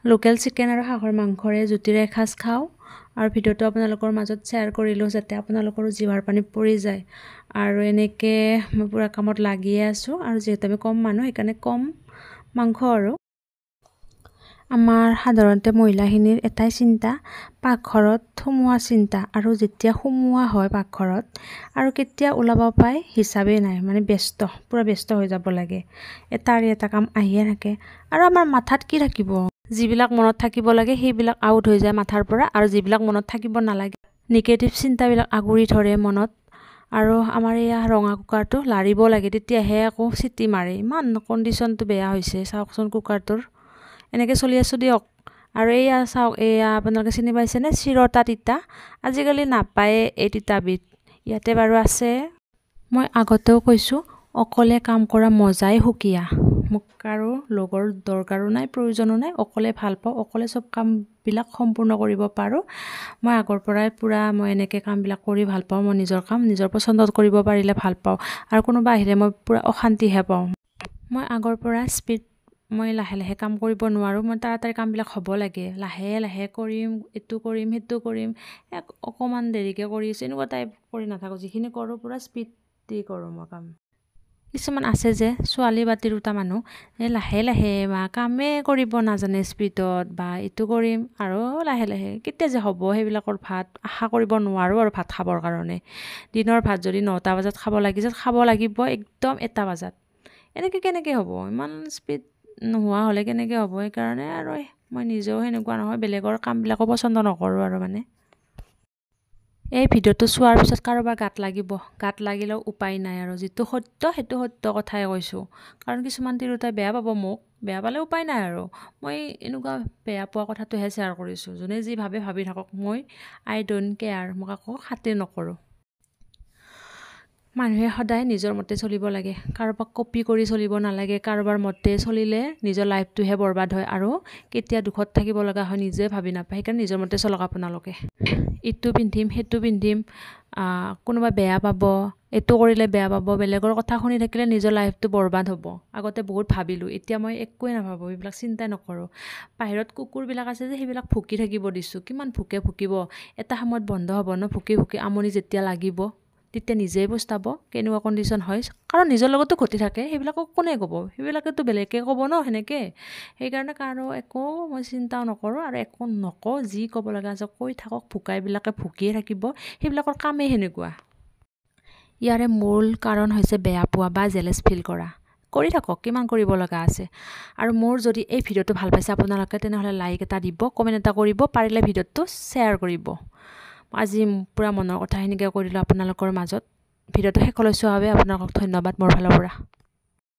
Local chicken আৰু হাঁহৰ মাংসৰে জুতিৰে এসাঁজ খাওঁ আৰু ভিডিঅ'টো আপোনালোকৰ মাজত শ্বেয়াৰ কৰিলোঁ যাতে আপোনালোকৰো জিভাৰ পানী পৰি যায়। আৰু এনেকৈ মই পুৰা কামত লাগিয়ে আছোঁ আৰু যিহেতু আমি কম মানুহ সেইকাৰণে কম মাংস আৰু আমাৰ সাধাৰণতে মহিলাখিনিৰ এটাই চিন্তা পাকঘৰত সোমোৱা চিন্তা আৰু যেতিয়া সোমোৱা হয় পাকঘৰত আৰু কেতিয়া ওলাব পায় হিচাপেই নাই, মানে পুৰা ব্যস্ত হৈ যাব লাগে। এটাৰ এটা কাম আহিয়ে থাকে আৰু আমাৰ মাথাত কি থাকিব, যিবিলাক মনত থাকিব লাগে সেইবিলাক আউট হৈ যায় মাথাৰ পৰা আৰু যিবিলাক মনত থাকিব নালাগে নিগেটিভ চিন্তাবিলাক আগুৰি ধৰে মনত। আৰু আমাৰ এয়া ৰঙা কুকাৰটো লাৰিব লাগে তেতিয়াহে আকৌ চিটি মাৰে। ইমান কণ্ডিশ্যনটো বেয়া হৈছে চাওকচোন কুকাৰটোৰ। এনেকৈ চলি আছোঁ দিয়ক। আৰু এয়া চাওক, এয়া আপোনালোকে চিনি পাইছেনে চিৰতা তিতা? আজিকালি নাপায়ে এই তিতাবিধ, ইয়াতে বাৰু আছে। মই আগতেও কৈছোঁ অকলে কাম কৰা মজাই সুকীয়া। মোক কাৰো লগৰ দৰকাৰো নাই, প্ৰয়োজনো নাই। অকলে ভাল পাওঁ, অকলে চব কামবিলাক সম্পূৰ্ণ কৰিব পাৰোঁ। মই আগৰ পৰাই মই এনেকৈ কামবিলাক কৰি ভাল পাওঁ। মই নিজৰ কাম নিজৰ পচন্দত কৰিব পাৰিলে ভাল পাওঁ আৰু কোনোবা আহিলে মই পূৰা অশান্তিহে পাওঁ। মই আগৰ পৰা মই লাহে লাহে কাম কৰিব নোৱাৰোঁ। মই তাড়াতাড়ি কামবিলাক হ'ব লাগে, লাহে লাহে কৰিম, এইটো কৰিম সেইটো কৰিম, অকণমান দেৰিকৈ কৰি আছোঁ এনেকুৱা টাইপ কৰি নাথাকোঁ। যিখিনি কৰোঁ পূৰা স্পীড দি কৰোঁ মই কাম। কিছুমান আছে যে ছোৱালী বা তিৰোতা মানুহ, লাহে লাহে বা কামেই কৰিব নাজানে স্পীডত, বা এইটো কৰিম আৰু লাহে লাহে কেতিয়া যে হ'ব সেইবিলাকৰ ভাত আশা কৰিব নোৱাৰোঁ আৰু ভাত খাবৰ কাৰণে। দিনৰ ভাত যদি 9টা বজাত খাব লাগিছে, খাব লাগিব একদম 1টা বজাত। এনেকৈ কেনেকৈ হ'ব? ইমান স্পীড নোহোৱা হ'লে কেনেকৈ হ'ব? সেইকাৰণে আৰু মই নিজেও সেনেকুৱা নহয়, বেলেগৰ কামবিলাকো পচন্দ নকৰোঁ আৰু মানে। এই ভিডিঅ'টো চোৱাৰ পিছত কাৰোবাৰ গাত লাগিলেও উপায় নাই আৰু যিটো সত্য সেইটো সত্য কথাই কৈছোঁ। কাৰণ কিছুমান তিৰোতাই বেয়া পাব, মোক বেয়া পালে উপায় নাই আৰু। মই এনেকুৱা বেয়া পোৱা কথাটোহে শ্বেয়াৰ কৰিছোঁ। যোনে যি ভাবি থাকক, আই ডোণ্ট কেয়াৰ, মোক আকৌ খাতিৰ নকৰোঁ। মানুহে সদায় নিজৰ মতে চলিব লাগে, কাৰোবাক কপি কৰি চলিব নালাগে। কাৰোবাৰ মতে চলিলে নিজৰ লাইফটোহে বৰবাদ হয় আৰু কেতিয়া দুখত থাকিব লগা হয় নিজে ভাবি নাপায়। সেইকাৰণে নিজৰ মতে চলক আপোনালোকে। ইটো পিন্ধিম সেইটো পিন্ধিম, কোনোবা বেয়া পাব, এইটো কৰিলে বেয়া পাব, বেলেগৰ কথা শুনি থাকিলে নিজৰ লাইফটো বৰবাদ হ'ব। আগতে বহুত ভাবিলোঁ, এতিয়া মই একোৱেই নাভাবোঁ, এইবিলাক চিন্তাই নকৰোঁ। বাহিৰত কুকুৰবিলাক আছে যে সেইবিলাক ভুকি থাকিব দিছোঁ। কিমান ভুকিব, এটা সময়ত বন্ধ হ'ব ন? ভুকি আমনি যেতিয়া লাগিব তেতিয়া নিজেই পস্তাব কেনেকুৱা কণ্ডিশ্যন হয়। কাৰণ নিজৰ লগতো ঘটি থাকে, সেইবিলাকক কোনে ক'ব? সেইবিলাকেতো বেলেগে ক'ব ন সেনেকৈ। সেইকাৰণে কাৰো একো মই চিন্তাও নকৰোঁ আৰু একো নকওঁ। যি ক'ব লগা আছে কৈ থাকক, ভুকাইবিলাকে ভুকিয়ে থাকিব, সেইবিলাকৰ কামেই সেনেকুৱা। ইয়াৰে মূল কাৰণ হৈছে বেয়া পোৱা বা জেলেছ ফিল কৰা। কৰি থাকক, কিমান কৰিব লগা আছে। আৰু মোৰ যদি এই ভিডিঅ'টো ভাল পাইছে আপোনালোকে, তেনেহ'লে লাইক এটা দিব, কমেণ্ট এটা কৰিব, পাৰিলে ভিডিঅ'টো শ্বেয়াৰ কৰিব। আজি পূৰা মনৰ কথাখিনিকে কৈ দিলোঁ আপোনালোকৰ মাজত। ভিডিঅ'টো শেষলৈ চোৱাৰ বাবে আপোনালোকক ধন্যবাদ মোৰ ফালৰ পৰা।